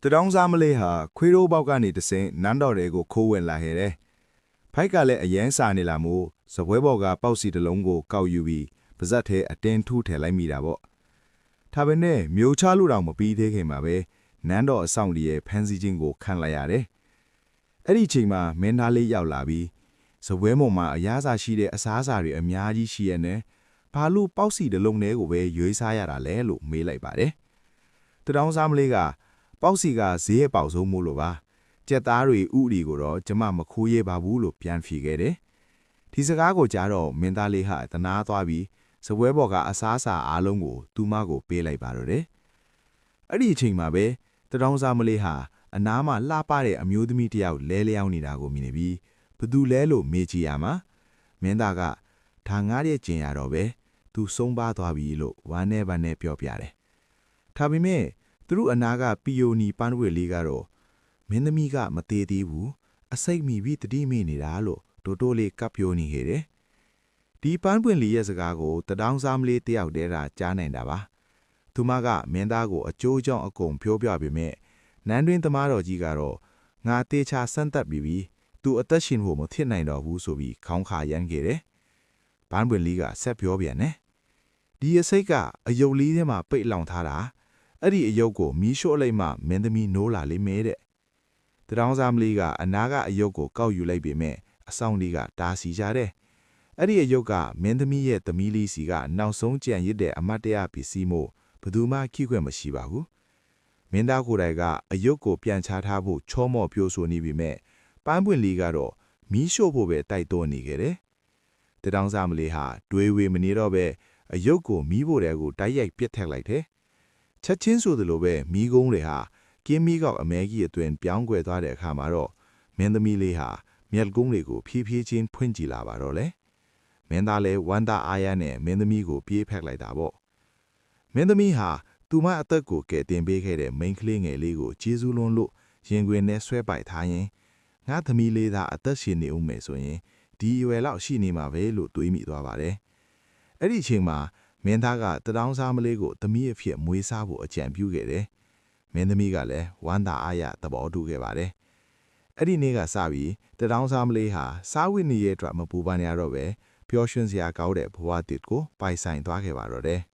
တတောင်းစားမလေးဟာခွေးရိုးပေါက်ကနေတဆင့်နန်းတော်တွေကိုခိုးဝင်လာခဲ့တယ်။ဖိုက်ကလည်းအရန်စာနေလာမို့စပွဲပေါ်ကပေါက်စီတစ်လုံးကိုကောက်ယူပြီးပါဇက်ထဲအတင်းထူးထည့်လိုက်မိတာပေါ့။ဒါပေမဲ့မျိုးချလို့တော့မပြီးသေးခင်မှာပဲနန်းတော်အဆောင်ကြီးရဲ့ဖမ်းဆီးခြင်းကိုခံလိုက်ရတယ်။အဲ့ဒီချိန်မှာမင်းသားလေးရောက်လာပြီးစပွဲပေါ်မှာအရားစာရှိတဲ့အစားအစာတွေအများကြီးရှိရတဲ့ဘာလို့ပေါက်စီတစ်လုံးလေးကိုပဲရွေးစားရတာလဲလို့မေးလိုက်ပါတယ်။တတောင်းစားမလေးကပေါက်စီကဈေးရဲ့ပေါက်ဆုံးမို့လို့ပါကြက်သားတွေဥတီကိုတော့ကျမမခိုးရဲပါဘူးလို့ပြန်ဖြေခဲ့တယ်ဒီစကားကိုကြားတော့မင်းသားလေးဟာတနာသွားပြီးစပွဲပေါ်ကအစားအစာအားလုံးကိုသူမကိုပေးလိုက်ပါတော့တယ်အဲ့ဒီအချိန်မှာပဲတတောင်းစားမလေးဟာအနားမှာလှပတဲ့အမျိုးသမီးတစ်ယောက်လဲလျောင်းနေတာကိုမြင်နေပြီးဘသူလဲလို့မေးကြည့်ရမှာမင်းသားကဒါငားရဲ့ကျင်ရတော့ပဲသူဆုံးပါသွားပြီလို့ဝမ်းနဲ့ပန်းနဲ့ပြောပြတယ်ဒါပေမဲ့သူတို့အနာကပီယိုနီပန်းဝဲလေးကတော့မင်းသမီးကမသေးသေးဘူးအစိတ်မိပြီးတတိမိနေတာလို့တိုးတိုးလေးကပ်ပြောနေခဲ့တယ်ဒီပန်းပွင့်လေးရဲ့စကားကိုတတောင်းစားမလေးတယောက်တည်းကကြားနိုင်တာပါသူမကမင်းသားကိုအကျိုးကြောင့်အကုန်ပြောပြပေမဲ့နန်းတွင်သမားတော်ကြီးကတော့ငါတေချာစမ်းသပ်ပြီးသူအသက်ရှင်ဖို့မဖြစ်နိုင်တော့ဘူးဆိုပြီးခေါင်းခါရမ်းခဲ့တယ်ပန်းပွင့်လေးကဆက်ပြောပြန်တယ်ဒီအစိတ်ကအယုတ်လေးထဲမှာပိတ်လောင်ထားတာအဲ့ဒီအယုတ်ကိုမီးရှို့လိုက်မှမင်းသမီးနိုးလာလိမ့်မယ်တဲ့တတောင်းစားမလေးကအနာကအယုတ်ကိုကောက်ယူလိုက်ပေမဲ့အဆောင်လေးကတားစီကြတဲ့အဲ့ဒီအယုတ်ကမင်းသမီးရဲ့သမီးလေးစီကနောက်ဆုံးကြံရစ်တဲ့အမတ်တရပစ္စည်းမို့ဘယ်သူမှခိခွင့်မရှိပါဘူးမင်းသားကိုယ်တိုင်ကအယုတ်ကိုပြန်ချထားဖို့ချောမော့ပြိုးဆိုနေပြီမဲ့ပန်းပွင့်လေးကတော့မီးရှို့ဖို့ပဲတိုက်တွန်းနေခဲ့တယ်တတောင်းစားမလေးဟာတွေးဝေမနေတော့ပဲအယုတ်ကိုမီးဖို့တဲကိုတိုက်ရိုက်ပြစ်ထက်လိုက်တယ်ချက်ချင်းဆိုသလိုပဲမီးကုန်းတွေဟာကင်းမီးကောက်အမဲကြီးအတွင်ပြောင်းကွယ်သွားတဲ့အခါမှာတော့မင်းသမီးလေးဟာမြက်ကုန်းတွေကိုဖြည်းဖြည်းချင်းဖွင့်ကြည့်လာပါတော့လေမင်းသားလည်းဝမ်းသာအားရနဲ့မင်းသမီးကိုပြေးဖက်လိုက်တာပေါ့မင်းသမီးဟာသူမအသက်ကိုကယ်တင်ပေးခဲ့တဲ့မိန်းကလေးငယ်လေးကိုကျေးဇူးလွန်းလို့ရင်ခွင်နဲ့ဆွဲပိုက်ထားရင်ငါသမီးလေးသာအသက်ရှင်နေဦးမယ်ဆိုရင်ဒီအရွယ်လောက်ရှိနေမှာပဲလို့တွေးမိသွားပါတယ်အဲ့ဒီအချိန်မှာမင်းသားကတတောင်းစားမလေးကိုသမီးအဖြစ်မွေးစားဖို့အကြံပြုခဲ့တယ်။မင်းသမီးကလည်းဝမ်းသာအားရသဘောတူခဲ့ပါတယ်။အဲ့ဒီနေ့ကစပြီးတတောင်းစားမလေးဟာစားဝတ်နေရေးအတွက်မပူပန်ရတော့ပဲပျော်ရွှင်စရာကောင်းတဲ့ဘဝတစ်ကိုပိုင်ဆိုင်သွားခဲ့ပါတော့တယ်။